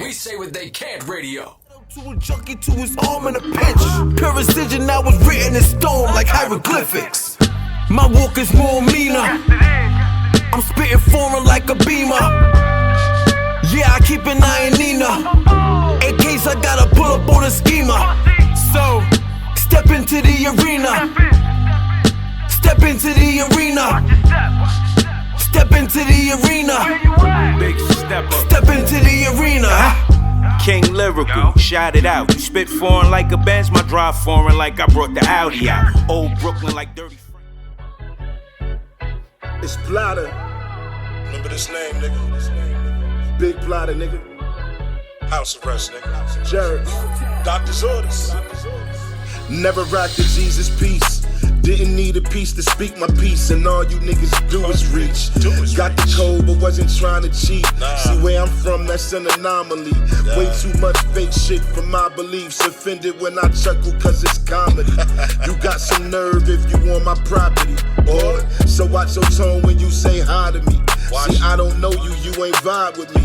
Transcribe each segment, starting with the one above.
We say what they can't radio. To a junkie, to his arm in a pinch. Pure precision now was written in stone like hieroglyphics. My walk is more meaner. I'm spitting foreign like a beamer. Yeah, I keep an eye on Nina. In case I gotta pull up on a schema. So, step into the arena. Step into the arena. Step into the arena. Big step up. Step into the arena. King lyrical, shout it out. You spit foreign like a Benz, my drive foreign like I brought the Audi out. Old Brooklyn like dirty. It's Blotter. Remember this name, nigga. Big Blotter, nigga. House arrest, nigga. Jared. Doctor's orders. Never rocked the Jesus peace. Didn't need a piece to speak my piece, and all you niggas do is reach. Got the code, but wasn't trying to cheat. See where I'm from, that's an anomaly. Way too much fake shit for my beliefs. Offended when I chuckle, cause it's comedy. You got some nerve if you want my property. Or so watch your tone when you say hi to me. See, I don't know you, you ain't vibe with me.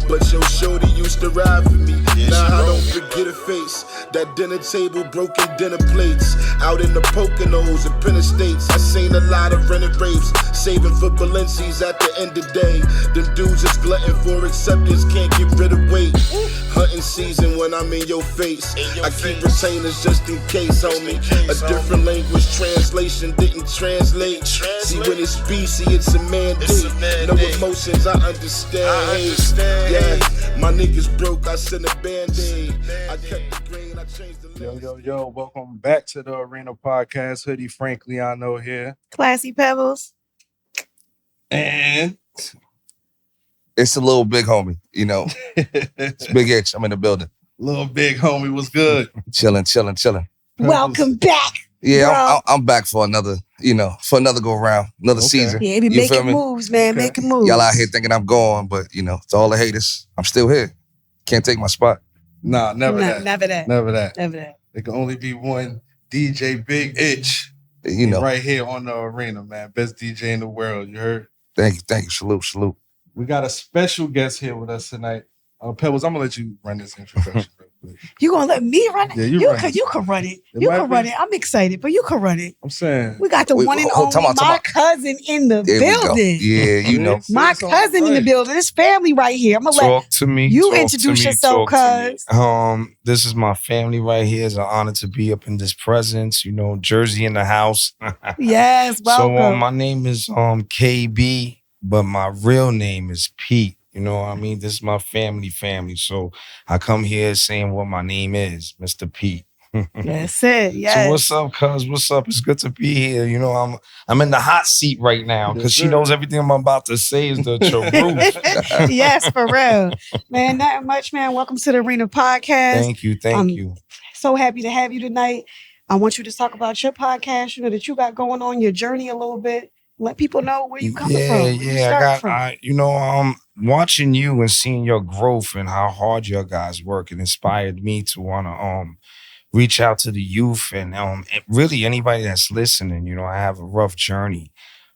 But your shorty used to ride for me. Now I don't forget a face. That dinner table, broken dinner plates. Out in the Poconos and Penn Estates, I seen a lot of rented rapes. Saving for Balenci's at the end of the day. Them dudes is glutton for acceptance, can't get rid of weight. Hunting season when I'm in your face. I keep retainers just in case, homie. A different language translation didn't translate. See when it's BC, it's a mandate. No emotions, I understand. Yeah, my niggas broke, I sent a band-aid. I kept the green, I changed the Yo, welcome back to the Arena Podcast. Hoodie Frank Liano here. Classy Pebbles. And it's a little big homie, you know. It's Big H, I'm in the building. Little big homie, what's good? Chilling. Welcome back. Yeah, I'm back for another, go around, another season. Yeah, be making moves, man, making moves. Y'all out here thinking I'm gone, but it's all the haters. I'm still here. Can't take my spot. Nah, never that. Never that. There can only be one DJ Big Itch. Right here on the Arena, man. Best DJ in the world, you heard? Thank you. Salute. We got a special guest here with us tonight. Pebbles, I'm going to let you run this introduction real quick. You going to let me run it? Yeah, you can run it. You can run it. I'm excited, but you can run it. I'm saying. We got the one and only my cousin in the building. Yeah, My cousin in the building. This family right here. I'm going to let Talk to me. You introduce yourself, cuz. This is my family right here. It's an honor to be up in this presence. Jersey in the house. Yes, welcome. So my name is KB, but my real name is Pete. You know what I mean? This is my family. So I come here saying what my name is, Mr. Pete. That's it. Yes. So what's up, cuz? What's up? It's good to be here. I'm in the hot seat right now because she knows everything I'm about to say is the truth. Yes, for real. Man, not much, man. Welcome to the Arena Podcast. Thank you. So happy to have you tonight. I want you to talk about your podcast, that you got going on, your journey a little bit. Let people know where you coming from. Watching you and seeing your growth and how hard your guys work, it inspired me to want to reach out to the youth and really anybody that's listening. I have a rough journey.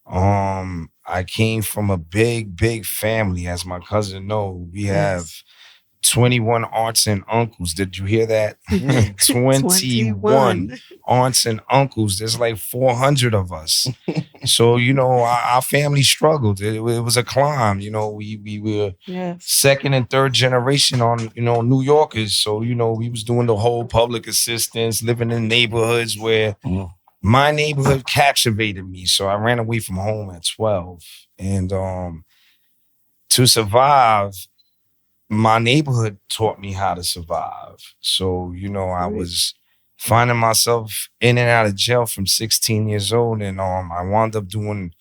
I came from a big family, as my cousin knows. We have 21 aunts and uncles. Did you hear that? 21 aunts and uncles. There's like 400 of us. So, our family struggled. It was a climb. We were second and third generation on, New Yorkers. So, we was doing the whole public assistance, living in neighborhoods where my neighborhood captivated me. So I ran away from home at 12. And to survive, my neighborhood taught me how to survive. So, I was finding myself in and out of jail from 16 years old. And I wound up doing,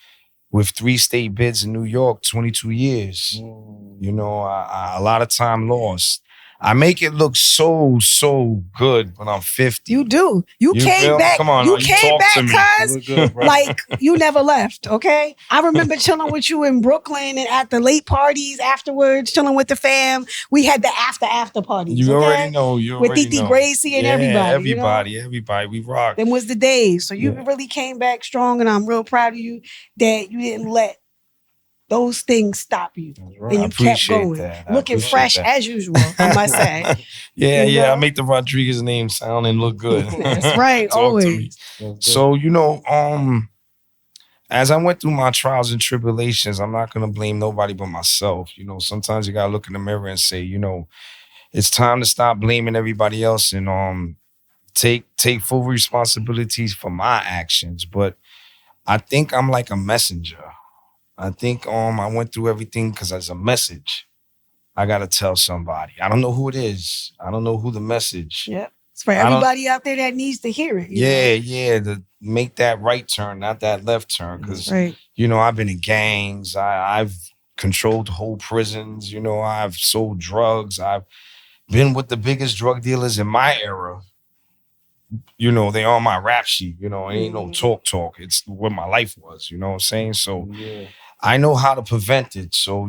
with 3 state bids in New York, 22 years. A lot of time lost. I make it look so good when I'm 50. You do. You came back. Come on, you came back, cuz. Like, you never left, okay? I remember chilling with you in Brooklyn and at the late parties afterwards, chilling with the fam. We had the after parties. You already know. With Titi Gracie and everybody. Everybody. We rock. Them was the days. So you really came back strong, and I'm real proud of you that you didn't let those things stop you. Right. And you kept going. Looking fresh as usual, I must say. Yeah. I make the Rodriguez name sound and look good. That's right, always. So, as I went through my trials and tribulations, I'm not going to blame nobody but myself. Sometimes you got to look in the mirror and say, it's time to stop blaming everybody else and take full responsibilities for my actions. But I think I'm like a messenger. I think I went through everything because there's a message I got to tell somebody. I don't know who it is. I don't know who the message. Yep. It's for everybody out there that needs to hear it. Yeah. To make that right turn, not that left turn. Because, I've been in gangs. I've controlled whole prisons. I've sold drugs. I've been with the biggest drug dealers in my era. They on my rap sheet. It ain't no talk. It's what my life was. You know what I'm saying? So I know how to prevent it. So,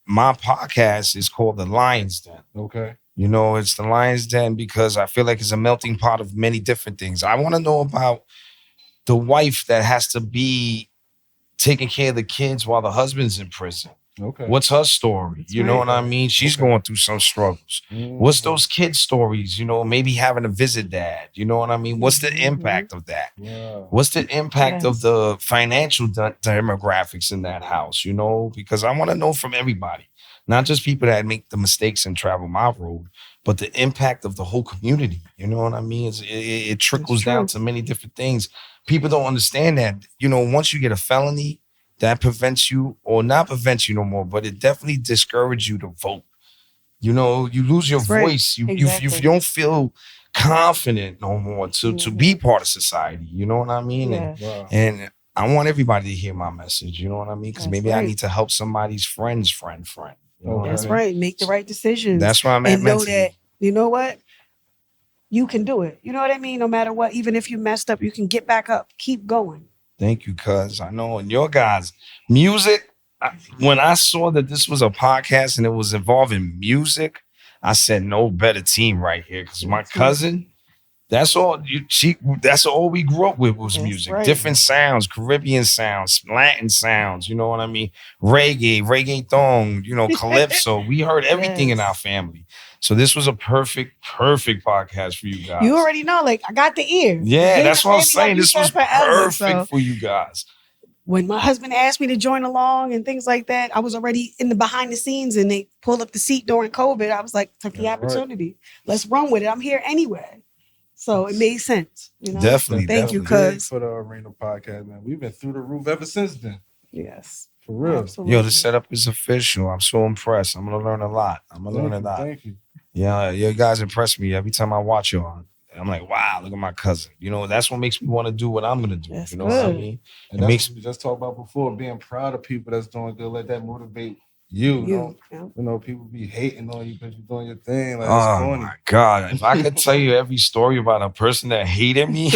my podcast is called The Lion's Den. Okay. It's The Lion's Den because I feel like it's a melting pot of many different things. I want to know about the wife that has to be taking care of the kids while the husband's in prison. Okay. What's her story? You know what I mean? She's going through some struggles. Mm-hmm. What's those kids' stories? Maybe having to visit dad. You know what I mean? What's the impact of that? Yeah. What's the impact of the financial demographics in that house? Because I want to know from everybody, not just people that make the mistakes and travel my road, but the impact of the whole community. You know what I mean? It trickles down to many different things. People don't understand that. Once you get a felony, that prevents you, or not prevents you no more, but it definitely discourages you to vote. You lose your voice. You don't feel confident no more to be part of society. You know what I mean? Yeah. And I want everybody to hear my message. You know what I mean? Because maybe I need to help somebody's friend's friend. That's right. Make the right decisions. That's where I'm at. And know that, you know what? You can do it. You know what I mean? No matter what, even if you messed up, you can get back up. Keep going. Thank you, cuz. I know in your guys' music, when I saw that this was a podcast and it was involving music, I said, no better team right here. Because my cousin, that's all we grew up with was music. Right. Different sounds, Caribbean sounds, Latin sounds, you know what I mean? Reggaeton, calypso. We heard everything in our family. So this was a perfect podcast for you guys. You already know, I got the ear. Yeah, that's what I'm saying. This was perfect for you guys. When my husband asked me to join along and things like that, I was already in the behind the scenes and they pulled up the seat during COVID. I was like, took the opportunity. Right. Let's run with it. I'm here anyway. So it made sense. Definitely. Thank you, cuz. For the Arena podcast, man. We've been through the roof ever since then. Yes. For real. Absolutely. Yo, the setup is official. I'm so impressed. I'm going to learn a lot. Thank you. Yeah, you guys impress me every time I watch you on. I'm like, wow, look at my cousin. That's what makes me want to do what I'm going to do. That's what I mean? And that's what we just talked about before, being proud of people that's doing good. Let that motivate you. People be hating on you because you're doing your thing. Oh my God. If I could tell you every story about a person that hated me,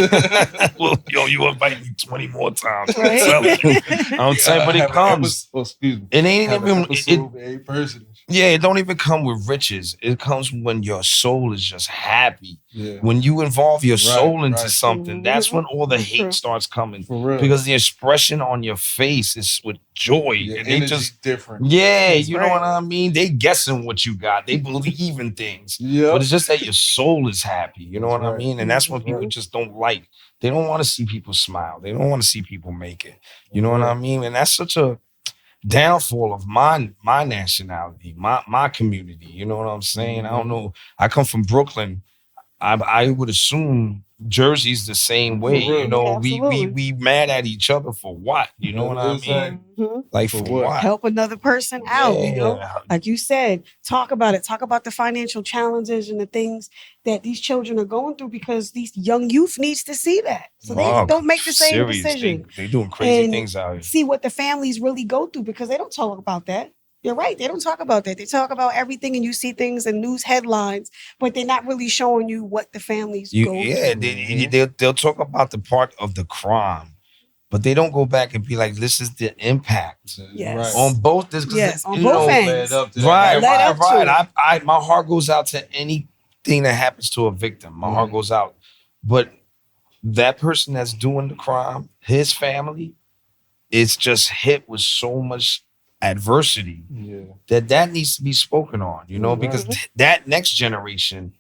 well, you invite me 20 more times. Right? I don't tell you, but it comes. It ain't even a person. Yeah, it don't even come with riches. It comes when your soul is just happy. Yeah. When you involve your soul into something, that's when all the hate starts coming. For real. Because the expression on your face is with joy. And they just different. Yeah, you know what I mean? They guessing what you got. They believe in things. Yeah. But it's just that your soul is happy. You know what I mean? And that's what people just don't like. They don't want to see people smile. They don't want to see people make it. You know what I mean? And that's such a downfall of my nationality, my community. You know what I'm saying? I don't know. I come from Brooklyn. I would assume Jersey's the same way. We mad at each other for what? You know what I mean? Mm-hmm. Like for what? Help another person out. Like you said, talk about it. Talk about the financial challenges and the things that these children are going through, because these young youth needs to see that. So they don't make the same decision. They doing crazy things out here. See what the families really go through, because they don't talk about that. You're right. They don't talk about that. They talk about everything, and you see things in news headlines, but they're not really showing you what the families go through. Yeah, they'll talk about the part of the crime, but they don't go back and be like, this is the impact. Yes. On both this. Yes, on both ends. Right. My heart goes out to anything that happens to a victim. My heart goes out. But that person that's doing the crime, his family, it's just hit with so much adversity, that needs to be spoken on, you know, because that next generation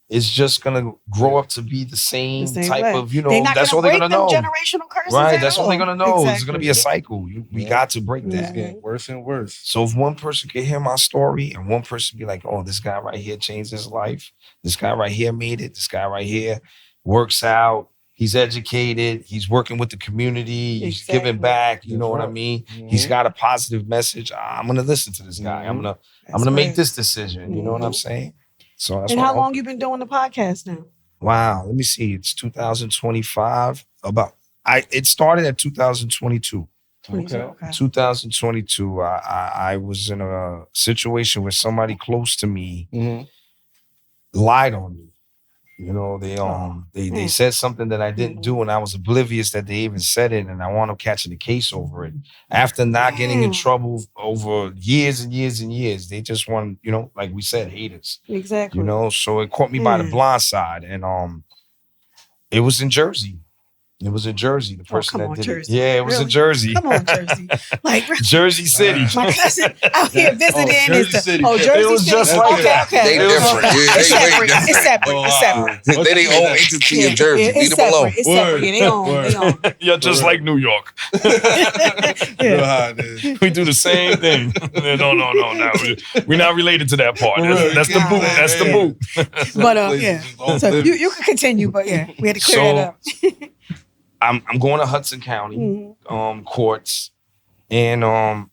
is just gonna grow up to be the same type way. of, you know, that's all they're gonna know. Generational curses, right? That's all they're gonna know. Exactly. It's gonna be a cycle. We got to break that. It's getting worse and worse. So if one person can hear my story and one person be like, "Oh, this guy right here changed his life. This guy right here made it. This guy right here works out. He's educated. He's working with the community. He's giving back. You know what I mean? He's got a positive message. I'm gonna listen to this guy. I'm gonna make this decision. You know what I'm saying? So that's and how long you been doing the podcast now? Wow, let me see. It's 2025. It started at 2022. Okay. 2022. I was in a situation where somebody close to me lied on me. You know, they said something that I didn't do, and I was oblivious that they even said it, and I wound up catching a case over it. After not getting in trouble over years and years and years, they just want, you know, like we said, haters. Exactly. You know, so it caught me by the blind side, and it was in Jersey. It was in Jersey. The person that did Jersey. it. Yeah, it was in Jersey. Come on, Jersey. Like Jersey City. My cousin out here visiting. Jersey City. Jersey It was City. just like that. They different. It's separate. They their own entity in Jersey. Leave them alone. It's separate. They own. You're just like New York. You know how it is. We do the same thing. No. We're not related to that part. That's the boot. That's the boot. But so you can continue, but we had to clear it up. I'm going to Hudson County courts, and I'm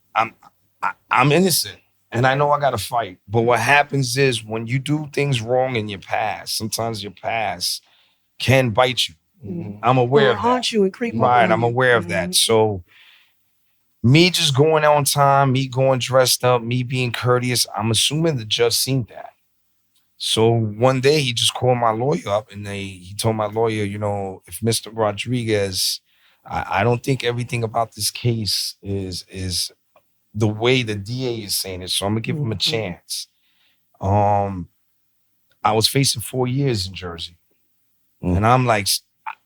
innocent, and I know I got to fight. But what happens is when you do things wrong in your past, sometimes your past can bite you. I'm aware of that. Haunt you and creep up Right, on I'm you. aware of that. So me just going on time, me going dressed up, me being courteous, I'm assuming the judge seen that. So one day he just called my lawyer up, and he told my lawyer, you know, if Mr. Rodriguez, I don't think everything about this case is the way the DA is saying it. So I'm gonna give him a chance. I was facing 4 years in Jersey. And I'm like,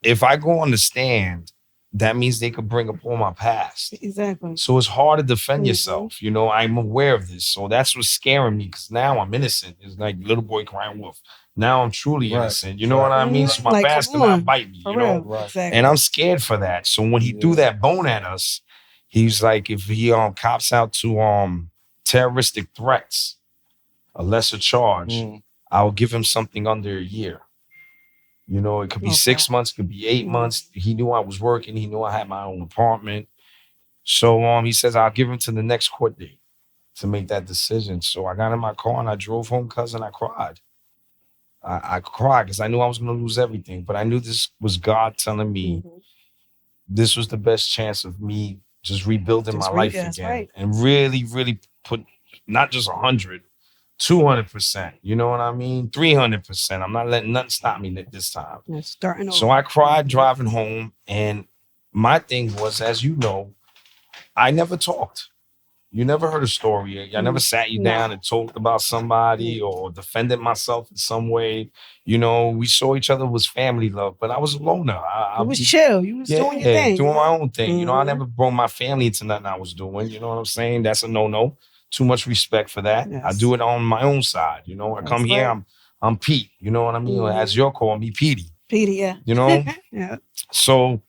if I go on the stand, that means they could bring up all my past. Exactly. So it's hard to defend yourself. You know, I'm aware of this. So that's what's scaring me, because now I'm innocent. It's like little boy crying wolf. Now I'm truly innocent. You know what I mean? So my past cannot bite me, you know? Exactly. And I'm scared for that. So when he threw that bone at us, he's like, if he cops out to terroristic threats, a lesser charge, I'll give him something under a year. You know, it could be 6 months, it could be 8 months. He knew I was working. He knew I had my own apartment. So he says, I'll give him to the next court date to make that decision. So I got in my car and I drove home, cousin. I cried. I cried because I knew I was going to lose everything. But I knew this was God telling me this was the best chance of me just rebuilding my life again. And really, really put not just 100, 200%, you know what I mean? 300%. I'm not letting nothing stop me this time. Starting over. So I cried driving home, and my thing was, as you know, I never talked. You never heard a story. I never sat you down and talked about somebody or defended myself in some way. You know, we saw each other was family love, but I was a loner. I was chill. You was doing your thing. Doing my own thing. You know, I never brought my family into nothing I was doing. You know what I'm saying? That's a no-no. Too much respect for that. Yes. I do it on my own side. You know, I come here, I'm Pete. You know what I mean? As you're calling me, Petey. Petey, yeah. You know? So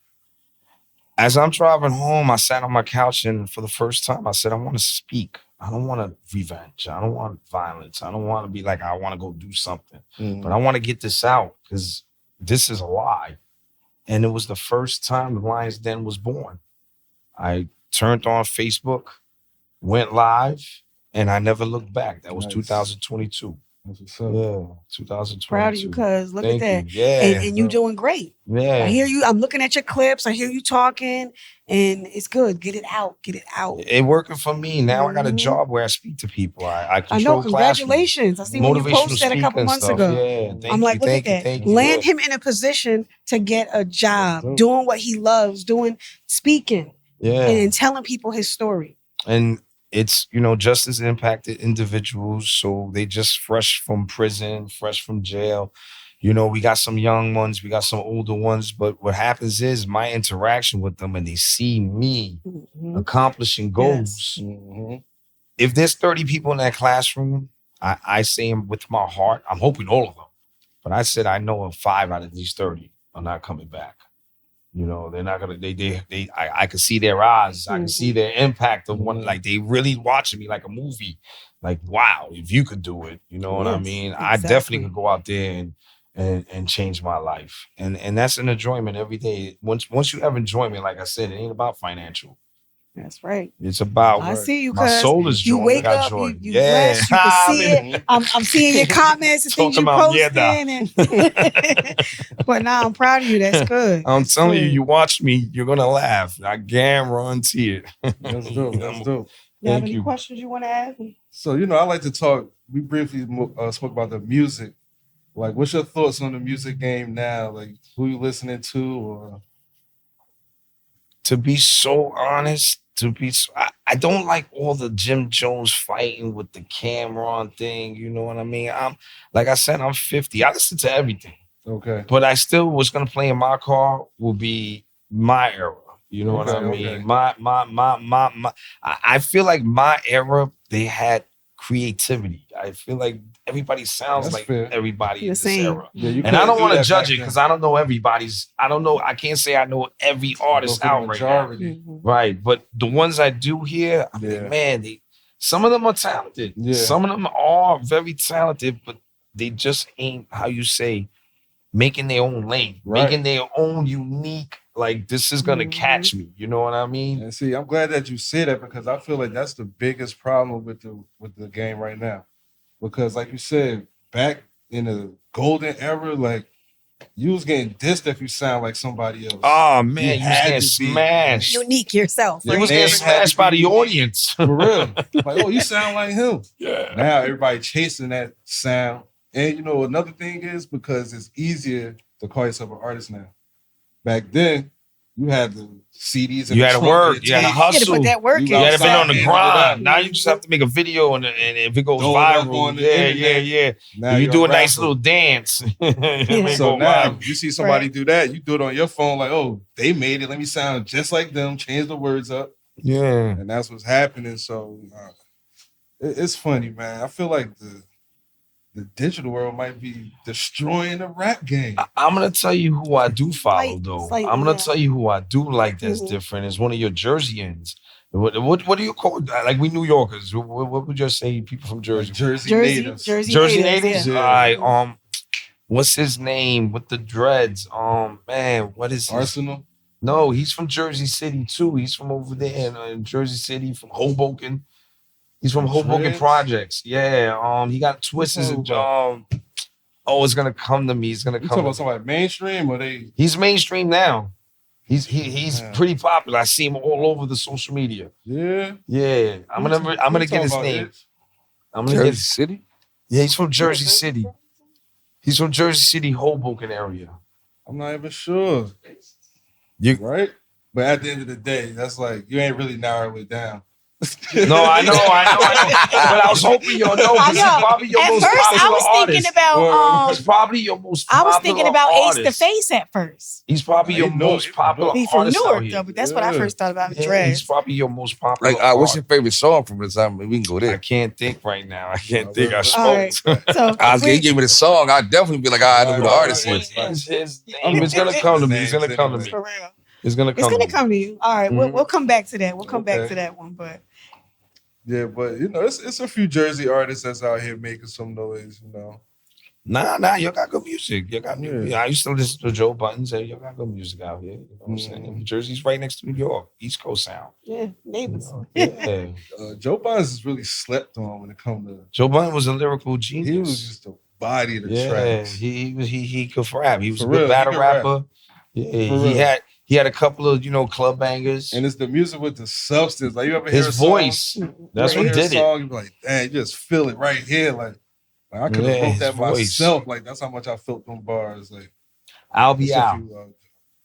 as I'm driving home, I sat on my couch, and for the first time, I said, I want to speak. I don't want to revenge. I don't want violence. I don't want to be like, I want to go do something. But I want to get this out, because this is a lie. And it was the first time the Lion's Den was born. I turned on Facebook, went live, and I never looked back. That was 2022. That's what's up. Yeah, 2022. Proud of you, cuz. Look at that. You. Yeah. And you doing great. Yeah. I hear you. I'm looking at your clips. I hear you talking, and it's good. Get it out. Get it out. It working for me. Now I got a job where I speak to people. I control know. Congratulations. I see when you posted a couple months ago. Yeah, I'm like, look at that. Land him in a position to get a job, doing what he loves, speaking, and telling people his story. And it's, you know, justice impacted individuals. So they just fresh from prison, fresh from jail. We got some young ones, we got some older ones, but what happens is my interaction with them and they see me accomplishing goals. Mm-hmm. If there's 30 people in that classroom, I say them with my heart. I'm hoping all of them. But I said I know 5 out of these 30 are not coming back. They're not gonna. I can see their eyes. I can see their impact of one. Like they really watching me like a movie. Like wow, if you could do it, you know what I mean. Exactly. I definitely could go out there and change my life. And that's an enjoyment every day. Once you have enjoyment, like I said, it ain't about financial. That's right. It's about I see you. My soul is joy. You wake up, you rest, you can see it. I'm seeing your comments and things you posting. But now I'm proud of you. That's good. I'm telling you, you watch me, you're gonna laugh. I guarantee it. That's dope. That's dope. You have any questions you want to ask? So I like to talk. We briefly spoke about the music. Like, what's your thoughts on the music game now? Like, who you listening to? Or to be so honest. I don't like all the Jim Jones fighting with the Cameron thing. You know what I mean? Like I said, I'm 50. I listen to everything. Okay. But I still what's gonna play in my car will be my era. You know what I mean? My I feel like my era, they had creativity. I feel like everybody sounds like everybody in this era. Yeah, and I don't want to judge it because I don't know everybody's. I don't know. I can't say I know every artist out right now. Right. But the ones I do hear, I mean, man, some of them are talented. Yeah. Some of them are very talented, but they just ain't, how you say, making their own lane, making their own unique, like, this is going to catch me. You know what I mean? And see, I'm glad that you said that because I feel like that's the biggest problem with the game right now. Because like you said, back in the golden era, like, you was getting dissed if you sound like somebody else. Oh, man, you was getting smashed. Unique yourself. You was getting smashed by the audience. For real. Like, oh, you sound like him. Yeah. Now everybody chasing that sound. And, another thing is because it's easier to call yourself an artist now. Back then, you had the CDs and you had to work, you had to hustle. You had to put that work in. You had to be on the grind. Now you just have to make a video and if it goes viral, yeah. Now you do a nice little dance. So now you see somebody do that, you do it on your phone like, oh, they made it. Let me sound just like them, change the words up. Yeah. And that's what's happening. So it's funny, man. I feel like the digital world might be destroying the rap game. I'm going to tell you who I do follow, though. I'm going to tell you who I do like that's different. Is one of your Jerseyans. What do you call it? Like, we New Yorkers. What would you say people from Jersey? Jersey natives. Jersey natives? Yeah. All right. What's his name with the dreads? Man, what is his? Arsenal? No, he's from Jersey City, too. He's from over there in Jersey City, from Hoboken. He's from Hoboken Projects. Yeah. He got twists and it's gonna come to me. He's gonna come. You talking about somebody mainstream or they? He's mainstream now. He's pretty popular. I see him all over the social media. Yeah. Yeah. I'm gonna get his name. Jersey City? Yeah, he's from Jersey City. He's from Jersey City, Hoboken area. I'm not even sure. Right? But at the end of the day, that's like you ain't really narrowed it down. No, I know. But I was hoping you'll know because he's probably your most popular artist. He's probably your most popular I was thinking about Ace the Face at first. He's probably your most popular artist. He's from Newark, though, but that's what I first thought about in dreads. He's probably your most popular artist. What's your favorite song from this time? We can go there. I can't think right now. I can't think. I smoked. Right. So, he gave me the song. I'd definitely be like, I know who the artist is. His name is going to come to me. He's going to come to me. For real. It's going to come to you. All right, we'll come back to that. We'll come back to that one, but... Yeah, but it's a few Jersey artists that's out here making some noise, Nah, you got good music. You got music. I used to listen to Joe Budden say, you got good music out here. You know what I'm saying? Jersey's right next to New York, East Coast sound. Yeah, neighbors. Yeah. Joe Budden is really slept on when it comes to. Joe Budden was a lyrical genius. He was just a body of the tracks. He could rap. He was a good battle rapper. Yeah, he had a couple of, club bangers. And it's the music with the substance. Like, you ever hear his voice. That's what did it. You be like, dang, you just feel it right here. Like I could have wrote that myself. Like, that's how much I felt them bars. Like, I'll be out.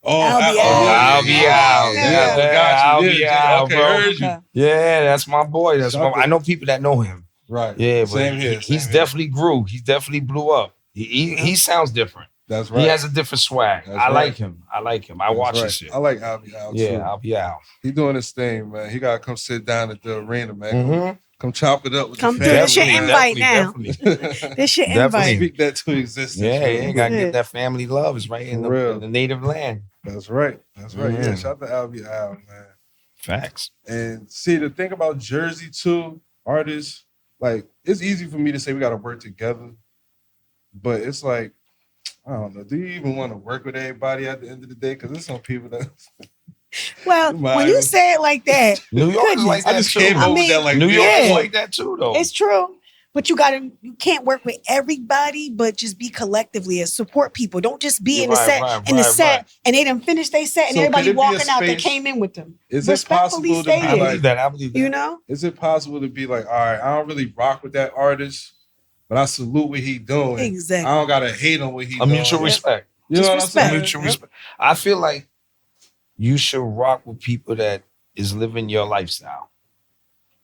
I'll be out. I'll be out, bro. Yeah, that's my boy. I know people that know him. Right. Yeah, but he's definitely grew. He definitely blew up. He sounds different. That's right. He has a different swag. I like him. I watch his shit. I like Albie Al too. Yeah, Albie Al. He doing his thing, man. He gotta come sit down at the arena, man. Come chop it up with come the do family. this shit invite now. This shit invite. Speak that to existence. Yeah, you gotta get that family love. It's right in the native land. That's right. That's right. Yeah, shout out to Albie Al, man. Facts. And see, the thing about Jersey too, artists, like, it's easy for me to say we gotta work together, but it's like, I don't know. Do you even want to work with everybody at the end of the day? Because there's some people that. Well, when you say it like that, New York is like that. I just came over with that. Like New York is like that too, though. It's true. But you can't work with everybody, but just be collectively and support people. Don't just be in the set, and they done finished their set and everybody walking out that came in with them. Is it possible to be I believe that. You know? Is it possible to be like, all right, I don't really rock with that artist, but I salute what he doing. Exactly. I don't gotta hate on what he doing. A mutual respect. You know what I'm saying? Mutual respect. I feel like you should rock with people that is living your lifestyle.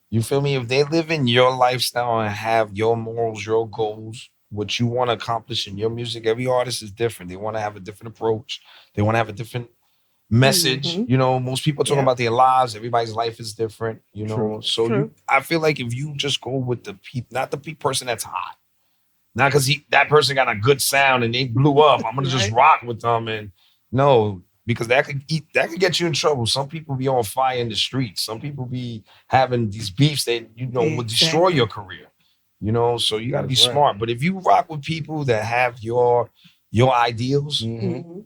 You feel me? If they live in your lifestyle and have your morals, your goals, what you want to accomplish in your music, every artist is different. They want to have a different approach. They want to have a different message. Mm-hmm. You know, most people talking about their lives. Everybody's life is different, you know. So I feel like if you just go with the people, not the person that's hot, not because that person got a good sound and they blew up, I'm going to just rock with them. And no, because that could get you in trouble. Some people be on fire in the streets. Some people be having these beefs that, you know, will destroy your career. You know, so you got to be smart. But if you rock with people that have your ideals, you'll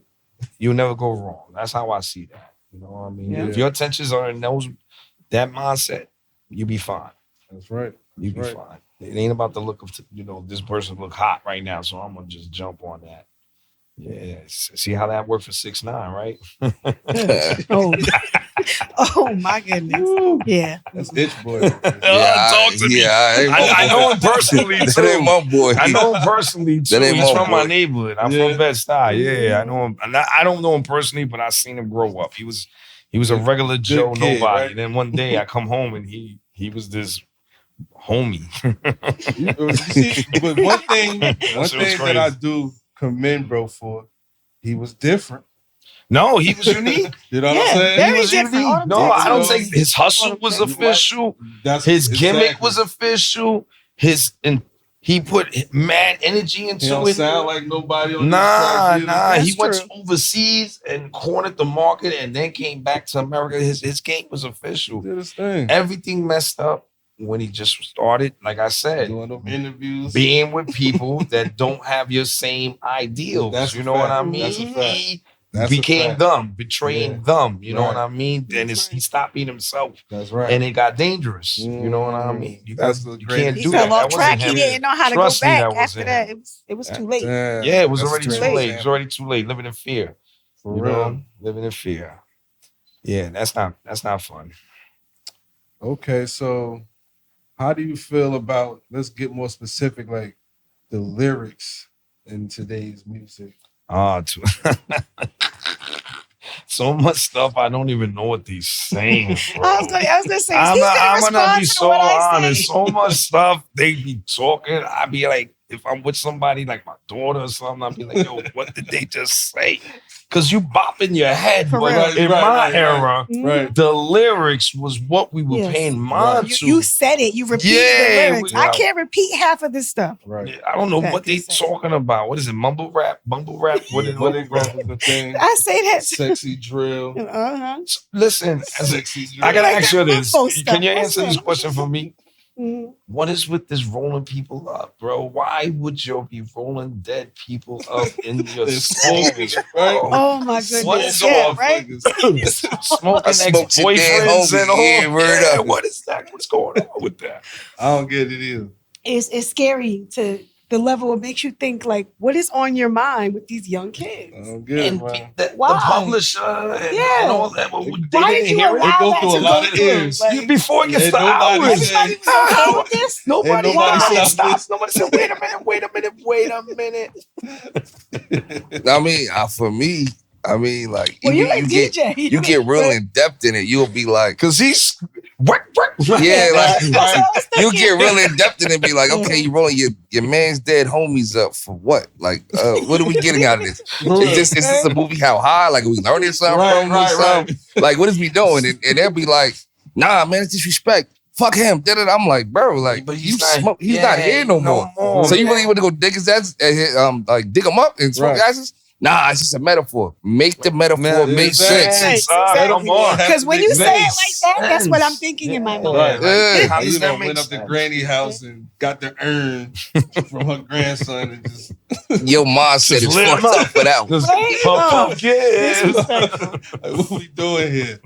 never go wrong. That's how I see that. You know what I mean? If your intentions are in that mindset, you'll be fine. That's right. You'll be fine. It ain't about the look of, you know, this person look hot right now, so I'm going to just jump on that. Yeah, see how that worked for 6ix9ine, right? Oh my goodness! Yeah, that's Itch Boy. Talk to me. I know him personally too. That ain't my boy. I know him personally too. He's from my neighborhood. I'm from Bed-Stuy. Yeah, I know him. I don't know him personally, but I seen him grow up. He was a regular Joe nobody. Right? And then one day I come home and he was this homie. You see, but one thing that I do commend bro for, he was different. No, he was unique. You know what I'm saying? Very different. No, I don't think his hustle was official. His gimmick was official. He put mad energy into it. He don't sound like nobody on Nah. He went overseas and cornered the market and then came back to America. His game was official. Did his thing. Everything messed up when he just started, like I said, doing them interviews, being with people that don't have your same ideals. You know what I mean? That's a fact. Became them, betraying them. You know what I mean? And he stopped being himself. That's right. And it got dangerous. You know what I mean? You can't do that. He fell off track. He didn't know how to go back after that. It was too late. Yeah, it was already too late. It was already too late. Living in fear. For real. Living in fear. Yeah, that's not fun. Okay, so how do you feel about, let's get more specific, like the lyrics in today's music? So much stuff I don't even know what they're saying. Bro. I was gonna say, I'm gonna be so honest. So much stuff they be talking. I be like, if I'm with somebody like my daughter or something, I'll be like, yo, what did they just say? Because you bop in your head. But in my era, the lyrics was what we were paying mind to. You said it. You repeated the lyrics. I can't repeat half of this stuff. Right. I don't know what they talking about. What is it? Mumble rap? What they the thing? I say that. Sexy drill. Listen, I gotta ask you this. Can you answer this question for me? What is with this rolling people up, bro? Why would you be rolling dead people up in your songs, bro? Oh my goodness! What is all smoking ex-boyfriends and all? Yeah, what is that? What's going on with that? I don't get it either. It's scary to the level. It makes you think like, what is on your mind with these young kids? I don't get it, the publisher and all that. Well, why did you allow go that through a lot of ears before it gets to hours? Nobody stops. Nobody said, wait a minute. I mean, for me, like, well, you get real in depth in it. You'll be like, because What? Yeah, like you get thinking. real in depth and be like, okay, you rolling your man's dead homies up for what? Like, what are we getting out of this? Is this a movie? How high? Like, are we learning something from something? Like, what is we doing? And they'll be like, nah, man, it's disrespect. Fuck him. I'm like, bro, like, but he's not here no more. So you really want to go dig his ass, like dig him up and smoke asses? Nah, it's just a metaphor. Make the metaphor make sense. Come on. Because when you say it like that, that's what I'm thinking in my mind. How does that went up to Granny house and got the urn from her grandson and just your mom said it's fucked up for that one. Like, what we doing here?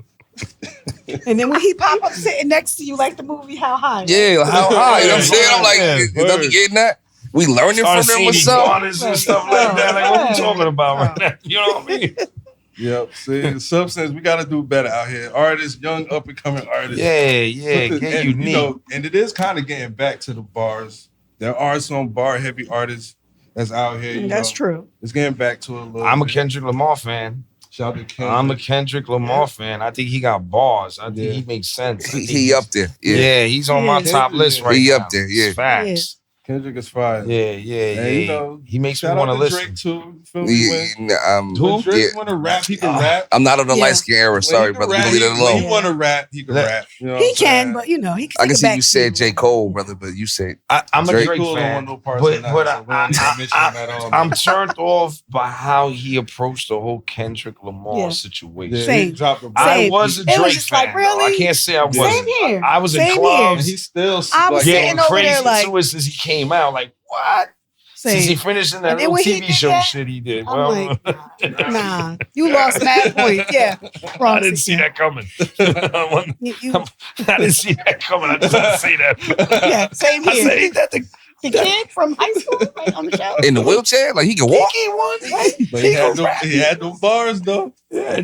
And then when he pop up sitting next to you like the movie How High? Yeah, How High? You know what I'm saying? I'm like, don't be getting that. We learning from them or something. And stuff like that. Like, what are we talking about right now? You know what I mean? Yep. See, substance, we got to do better out here. Artists, young up and coming artists. Yeah, get unique. You know, and it is kind of getting back to the bars. There are some bar heavy artists that's out here. That's true. It's getting back to a little. I'm a Kendrick Lamar fan. Shout out to Kendrick. I'm a Kendrick Lamar fan. I think he got bars. I think he makes sense. He up there. Yeah, he's on my top list right now. He up there. Yeah, facts. Kendrick is fire. Yeah. You know, he makes me want to listen. Drake too. Feel me? Who? Drake want to rap, he can rap. I'm not on the light skin era. Sorry, brother. Rap, leave it alone. When he want to rap, he can rap. You know he can, but you know, he can. I can see you said J. Cole, brother, but you said I'm Drake. a Drake fan. I'm turned off by how he approached the whole Kendrick Lamar situation. Same. I was a Drake fan. Like, really? I can't say I wasn't. Same here. I was in clubs. He's still I was getting sitting over crazy there like, to it since he came out. Like, what? Since he finished in that little TV show shit he did. I'm like, nah, you lost mad points. Yeah. I didn't see that coming. I didn't see that coming. I just didn't say that. Yeah, same here. I said, ain't that the kid from high school like, on the show? In the wheelchair? Like he can walk? But he had those bars though. Yeah,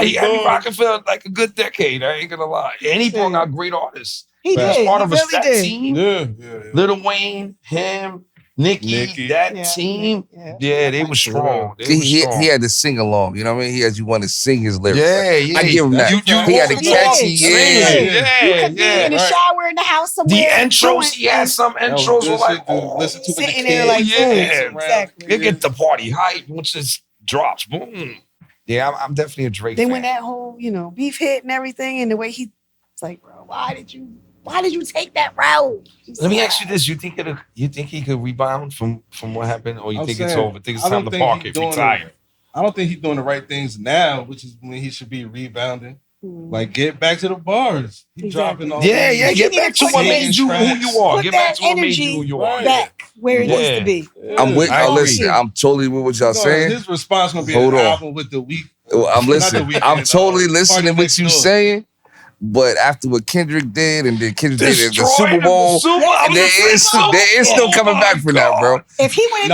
he had me rocking for like a good decade. I ain't gonna lie. And he brought out great artists. He did. As part of he really did. team. Yeah. Lil Wayne, him, Nicki, that team. Yeah, they were strong. He had to sing along. You know what I mean? He had you want to sing his lyrics. Yeah. I give him that. He had a catchy. You could be in the shower in the house somewhere. The intros, he had some intros were like, listen to sitting there like, exactly. You get the party hype once it drops. Boom. Yeah, I'm definitely a Drake fan. Then when that whole, beef hit and everything, and the way it's like, bro, why did you take that route? Let me ask you this: you think he could rebound from what happened, or you think it's over? Think it's time to park it, retire? I don't think he's doing the right things now, which is when he should be rebounding. Like, get back to the bars. He dropping all. Yeah. Get back to what made you who you are. Get back to what made you who you are. Back where it needs to be. I'm with. Listen, I'm totally with what y'all saying. His response gonna be an album with the week. I'm listening. I'm totally listening to what you saying. But after what Kendrick did, and then Kendrick did the Super Bowl, there is no coming back from that, bro. If he went in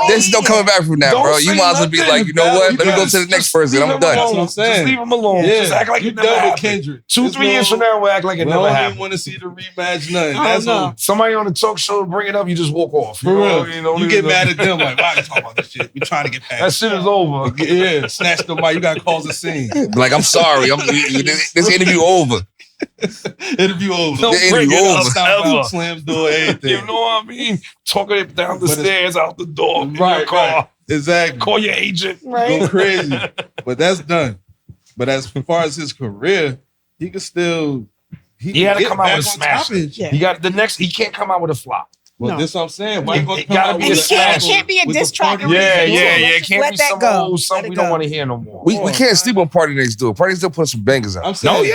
there's no coming back from that, bro. You might as well be like, you know what? Let me go to the next person. I'm done. That's what I'm saying. Just leave him alone. Yeah. Just act like you it never done happened. with Kendrick. 2-3 years from now, we'll act like it never happened. I don't want to see the rematch. Nothing. That's all. Somebody on the talk show bring it up. You just walk off. For real. You get mad at them like, why are you talking about this shit? We trying to get past. That shit is over. Yeah. Snatch the mic. You got to cause a scene. Like, I'm sorry. This interview over. Interview over. Don't bring it up ever. Slam door, everything. You know what I mean? Talking it down the stairs, out the door, in your car. Right. Exactly. Call your agent. Right. Go crazy. But that's done. But as far as his career, he can still. He had to come out with a smash. Yeah. He can't come out with a flop. Well, this what I'm saying. Why it gotta be a smash. It can't be a diss track. Yeah. It can't let be that go. something we don't want to hear no more. We can't sleep on Party Next Door. Party Next Door put some bangers out. I'm saying,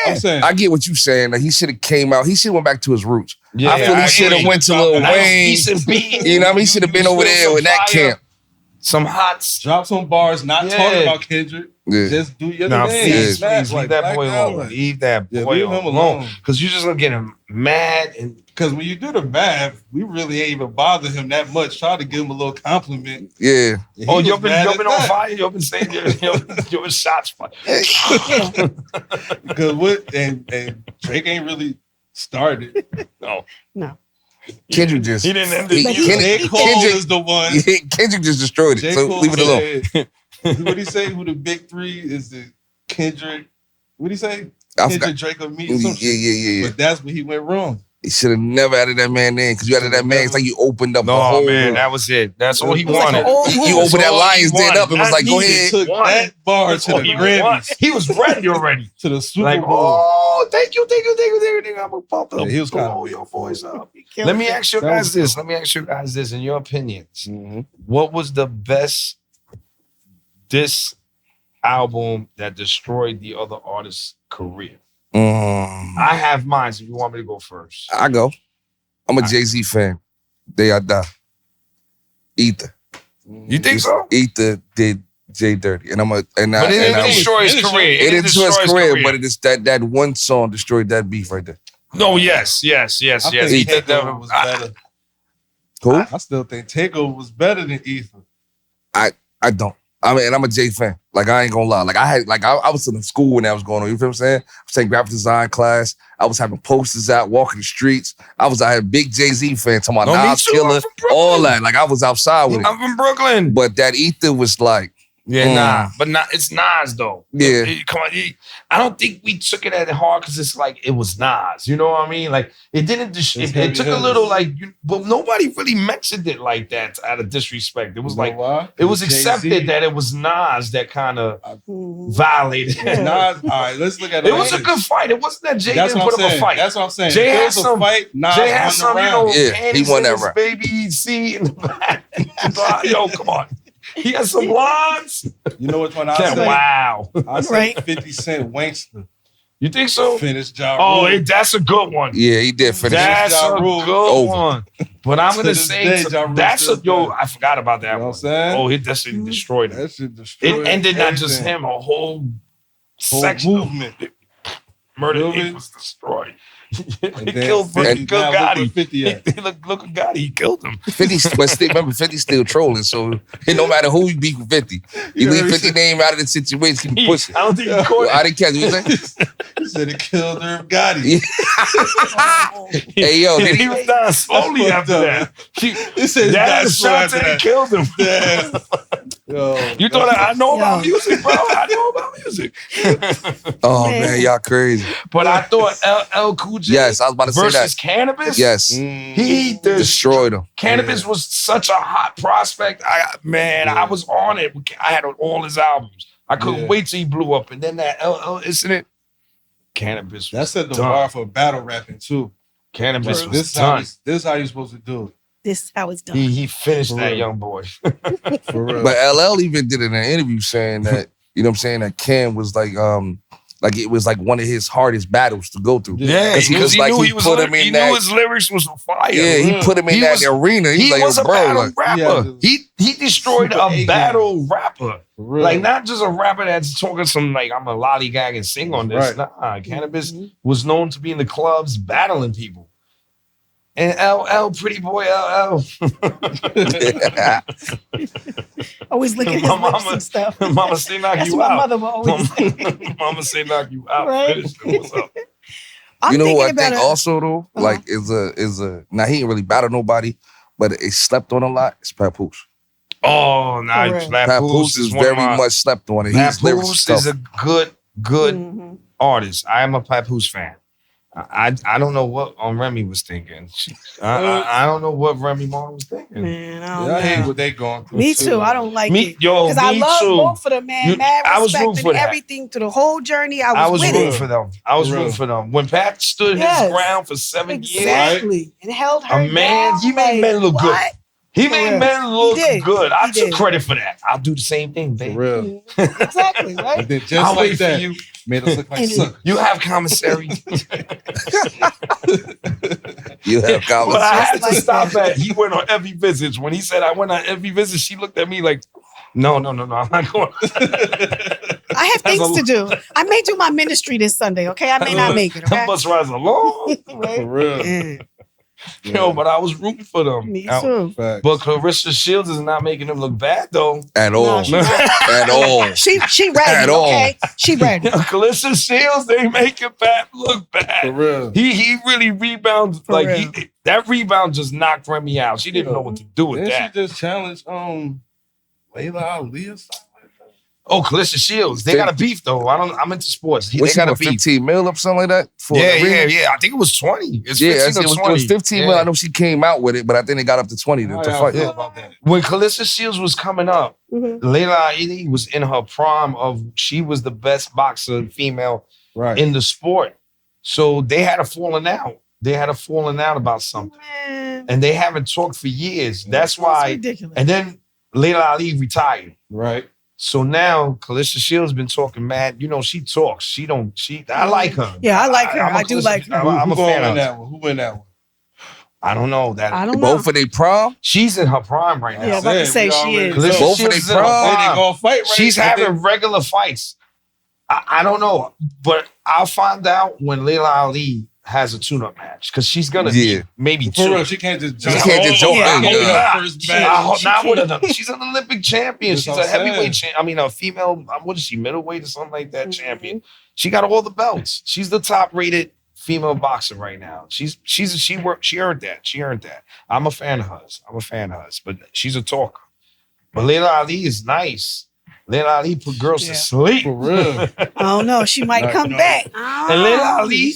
I'm saying, I get what you're saying. Like, he should have came out. He should have went back to his roots. Yeah, I feel he should have went to Lil Wayne. You know what I mean? He should have been over there with that camp. Some hots. Drop some bars, not talking about Kendrick. Yeah. Just do your thing. Please, leave that boy alone. Leave that boy alone. Because you're just going to get him mad. Because when you do the math, we really ain't even bother him that much. Try to give him a little compliment. Yeah. Oh, you've been on fire? You've been saying your shots fired. Because and Drake ain't really started. No. Kendrick just. He didn't end it. J. Cole is the one. Kendrick just destroyed it. So leave it alone. What did he say? Who the big three is the Kendrick? What did he say? Kendrick Drake or me. Yeah. But that's where he went wrong. He should have never added that man in because you added that man. It's like you opened up the whole. Man, that was it. That's all he wanted. You opened that Lions Den up and was like, go ahead. Took that bar to the Grammys. He was ready already. To the Super Bowl. Oh, thank you. I'm gonna pump them. He was kind of your voice up. Let me ask you guys this. In your opinions, what was the best diss album that destroyed the other artist's career? I have mine, so if you want me to go first. I go. I'm a Jay-Z fan. Day I die. Ether. You think so? Ether did Jay dirty. But it didn't destroy his career. It didn't destroy his career, but it is that one song destroyed that beef right there. No, yes. I think Takeover was better. Who? I still think Takeover was better than Ether. I don't. I mean, and I'm a J fan. Like, I ain't gonna lie. Like, I was in school when that was going on. You feel what I'm saying? I was taking graphic design class. I was having posters out, walking the streets. I had a big Jay-Z fan, talking about Nas Killer, all that. Like, I was outside with it. I'm from Brooklyn. But that Ether was like, but it's Nas though. Yeah. Come on. I don't think we took it at hard because it's like it was Nas. You know what I mean? Like it didn't. It took a little but nobody really mentioned it like that out of disrespect. It was it was accepted that it was Nas that kind of violated. Nas. All right, let's look at it. It was a good fight. It wasn't that Jay didn't put up a fight. That's what I'm saying. Jay had some fight. Nas Jay had some. He won that round. Baby C in the back. Yo, come on. He has some lines. You know which one I said? Wow. I said 50 Cent Wankster. You think so? Finished Ja Rule. That's a good one. Yeah, he did finish. That's Ja a Rule good one. But I'm gonna say that's a yo. I forgot about that You know one. what I'm saying? That shit destroyed him. That shit destroyed It ended not just everything. him, a whole section movement. Murder Inc. was destroyed. He killed Gotti. 50 at. Look at Gotti. He killed him. 50, but remember, 50's still trolling, so it no matter who you beat with 50. You leave 50 name out of the situation, keep pushing. I don't think he caught it. I didn't catch it. What you say? He said it killed Irv Gotti. Hey, yo. He was dying slowly after that. He said that shot that killed him. Yo, you thought I know about music, bro? I know about music. Oh, man, y'all crazy. But I thought LL Cool J yes, I was about to say that. versus Cannabis. Yes. He destroyed him. Cannabis was such a hot prospect. I was on it. I had all his albums. I couldn't wait till he blew up. And then that LL incident, Cannabis was that set the done. bar for battle rapping, too. Cannabis was This done. is how you're supposed to do it. This is how it's done. He finished For that real. young boy. For real. But LL even did in an interview saying that, you know what I'm saying, that Cam was like it was like one of his hardest battles to go through. Yeah, he knew his lyrics was fire. Yeah, he put him in that arena. He was a battle rapper. Yeah, He destroyed a battle rapper. For real. Like not just a rapper that's talking some like I'm a lollygag and sing on this. Right. Nah, Cannabis was known to be in the clubs battling people. And LL, pretty boy LL. Always looking at his lips and stuff. Mama say knock That's you what out. my mother will always say. Mama say knock you out. Right. Finish it. What's up? I'm You know who I thinking think about also though, like is a now he ain't really battle nobody, but it slept on a lot. It's Pebbles. Oh, nice. Pebbles is very much slept on. And his lyrics Papoose is a good artist. I am a Papoose fan. I don't know what Remy was thinking. I don't know what Remy Ma was thinking. Man, I hate what they going through. Me too. I don't like it. Yo, because I love too. both of them, man. Mad I was respect rooting for and that. everything through the whole journey. I was with rooting it. for them. I was rooting for them. When Pat stood his ground for 7 years, Exactly. And held her down. he made men look good. He made men look good. I He took did. credit for that. I'll do the same thing, baby. For real. Exactly, right? And then just I'll like wait for that, you. made us look like suckers. You have commissary. You have But I had to like stop that. at. He went on every visit. When he said I went on every visit, she looked at me like, no, I'm not going. I have things to do. I may do my ministry this Sunday, okay? I may not make it, okay? Bus rides along. For real. Yeah. Yo, but I was rooting for them. Me too. Facts. But Clarissa Shields is not making them look bad though. at all. No, she not. At all. She At ready, all. okay? She ready. Clarissa Shields, they make it bad look bad. For real. He really rebounded. For Like real. that rebound just knocked Remy out. She didn't know what to do with Then that. she just challenged Layla Ali or something like that. Oh, Calista Shields. They got a beef though. I'm into sports. They got a beef. 15 mil or something like that? Yeah. I think it was 20. It's 15 or 20. It was 15 mil. I know she came out with it, but I think they got up to 20 to fight. Yeah. About that. When Calista Shields was coming up, Layla Ali was in her prime she was the best boxer female in the sport. So they had a falling out. They had a falling out about something. And they haven't talked for years. That's why. Ridiculous. And then Layla Ali retired. Right. So now Calista Shields been talking mad. You know, she talks. I like her. Yeah, I like her. I do like her. I'm a fan of that one. Who win that one? I don't know. I don't know. Both of their prime? She's in her prime right now. Yeah, I was about to say she is. Both of their prime? They gonna fight right She's having regular fights. I don't know. But I'll find out when Layla Ali has a tune-up match because she's gonna be maybe two. For real, she can't just jump. She's an Olympic champion. She's a heavyweight champion. I mean, a female. What is she? Middleweight or something like that? Champion. She got all the belts. She's the top-rated female boxer right now. She earned that. She earned that. I'm a fan of hers. But she's a talker. But Layla Ali is nice. Layla Ali put girls to sleep. For real. I don't know. She might come back. And Layla Ali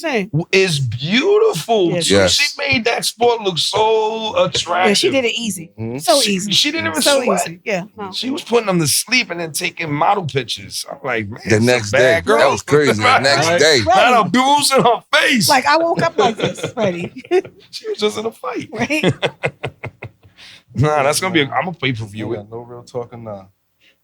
is beautiful. Yeah, too. She made that sport look so attractive. Yeah, she did it easy. So easy. She didn't even sweat. Easy. Yeah. No. She was putting them to sleep and then taking model pictures. I'm like, man, the next day. Girl. That was crazy. The next day. Had a bruise in her face. Like, I woke up like this, Freddie. She was just in a fight. Right? Nah, that's going to be I'm a pay-per-view. No real talking now.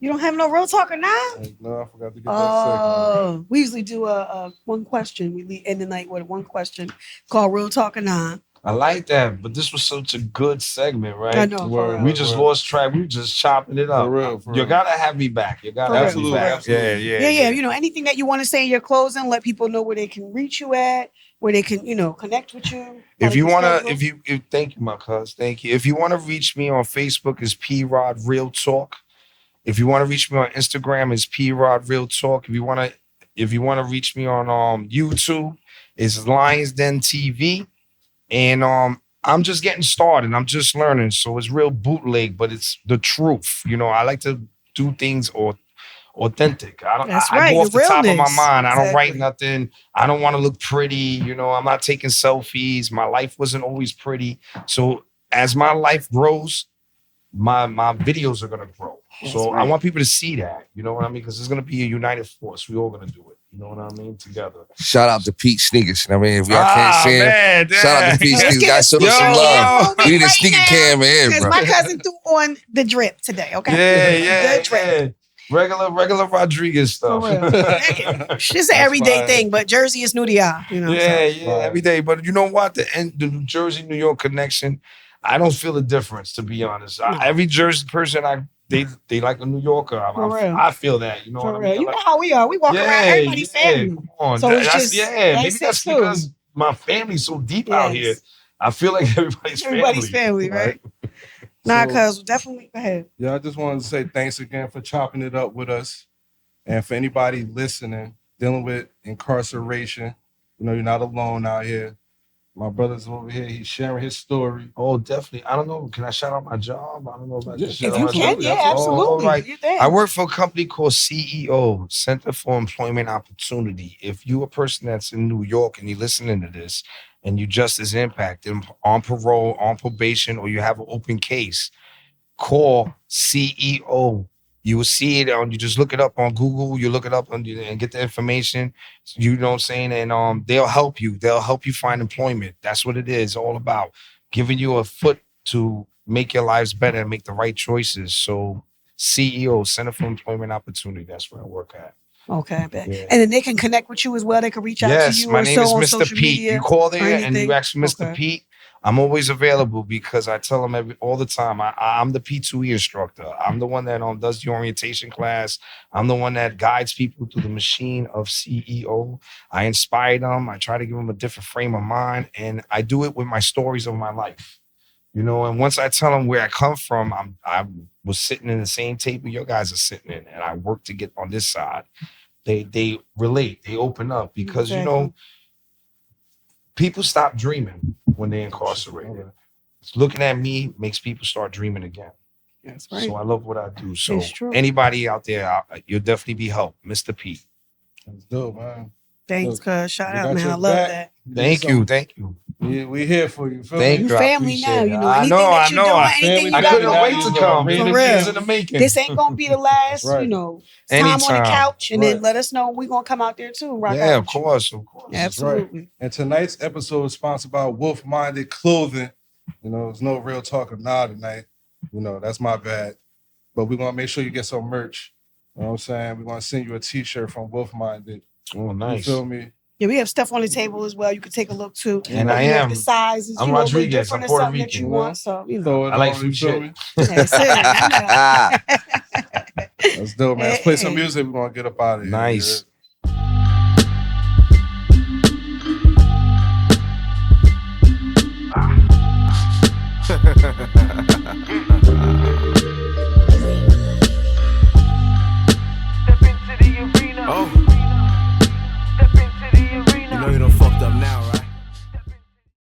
You don't have no real talker now? No, I forgot to get that segment. We usually do a one question. We end the night with one question called Real Talker Now. I like that, but this was such a good segment, right? I know. We just lost track. We just chopping it up. For real. You gotta have me back. You gotta have me back. Yeah. You know, anything that you want to say in your closing, let people know where they can reach you at, where they can, connect with you. If you thank you, my cuz. Thank you. If you want to reach me on Facebook, it's P-Rod Real Talk. If you want to reach me on Instagram, it's P-Rod Real Talk. If you want to reach me on YouTube, it's Lions Den TV. And I'm just getting started. I'm just learning. So it's real bootleg, but it's the truth. I like to do things authentic. I go off the top of my mind. I don't write nothing. I don't want to look pretty. I'm not taking selfies. My life wasn't always pretty. So as my life grows, my videos are going to grow. I want people to see that. You know what I mean? Because it's going to be a united force. We're all going to do it. You know what I mean? Together. Shout out to Pete Sneakers. I mean, if y'all can't see him, shout out to Pete Sneakers. Guys, show us some love. We need a sneaker cam in, bro. Because my cousin threw on the drip today, okay? Yeah. The drip. Regular Rodriguez stuff. It's an everyday thing, but Jersey is new to y'all. Every day. But you know what? The New Jersey, New York connection, I don't feel the difference, to be honest. Every Jersey person they like a New Yorker. I feel that. You know what I mean? You know how we are. We walk around everybody's family. Come on. So it's just maybe that's because my family's so deep out here. I feel like everybody's family, right? Nah, cuz definitely go ahead. Yeah, I just wanted to say thanks again for chopping it up with us. And for anybody listening, dealing with incarceration, you're not alone out here. My brother's over here. He's sharing his story. Oh, definitely. I don't know. Can I shout out my job? I don't know if I can shout out my job. Yeah, absolutely. All right. I work for a company called CEO, Center for Employment Opportunity. If you're a person that's in New York and you're listening to this and you just as impacted on parole, on probation, or you have an open case, call CEO. You will see it you just look it up on Google, you look it up and get the information, you know what I'm saying? And they'll help you. They'll help you find employment. That's what it is all about. Giving you a foot to make your lives better and make the right choices. So CEO, Center for Employment Opportunity, that's where I work at. Okay, yeah. And then they can connect with you as well. They can reach out to you. Yes, my name is Mr. Pete. You call there and you ask Mr. Pete. I'm always available because I tell them all the time, I'm the P2E instructor. I'm the one that does the orientation class. I'm the one that guides people through the machine of CEO. I inspire them. I try to give them a different frame of mind. And I do it with my stories of my life. And once I tell them where I come from, I was sitting in the same table your guys are sitting in, and I work to get on this side. They relate. They open up because, people stop dreaming when they're incarcerated. Looking at me makes people start dreaming again. That's right. So I love what I do. So It's true. anybody out there, you'll definitely be helped. Mr. P. That's dope, man. Thanks, cuz. Shout We out, got man. your I love back. that. Thank you. We here for you. Feel Thank me? You you. I family appreciate now. it. You know, I anything know, that I you know. doing, I anything you I got couldn't going wait to on, come. for Man, real. it's in the making. This ain't gonna be the last, Right. you know, time on the Anytime. couch, and then Right. let us know. We're gonna come out there too. Rock Yeah, out of with you. course, of course. Absolutely. And tonight's episode is sponsored by Wolf Minded Clothing. You know, there's no real talk of nah tonight. You know, that's my bad. But we're gonna make sure you get some merch. You know what I'm saying? We're gonna send you a t-shirt from Wolf Minded. Oh, You nice. feel me? Yeah, we have stuff on the table as well. You can take a look too. And Let I me know if am. the sizes. I'm you know, a little Rodriguez. different I'm or Puerto something that you Rican. want. So you know, Throw it I like on, free you feel shit. me? that's it. That's dope, man. Let's play some Hey. music. We're gonna get up out of here. Nice.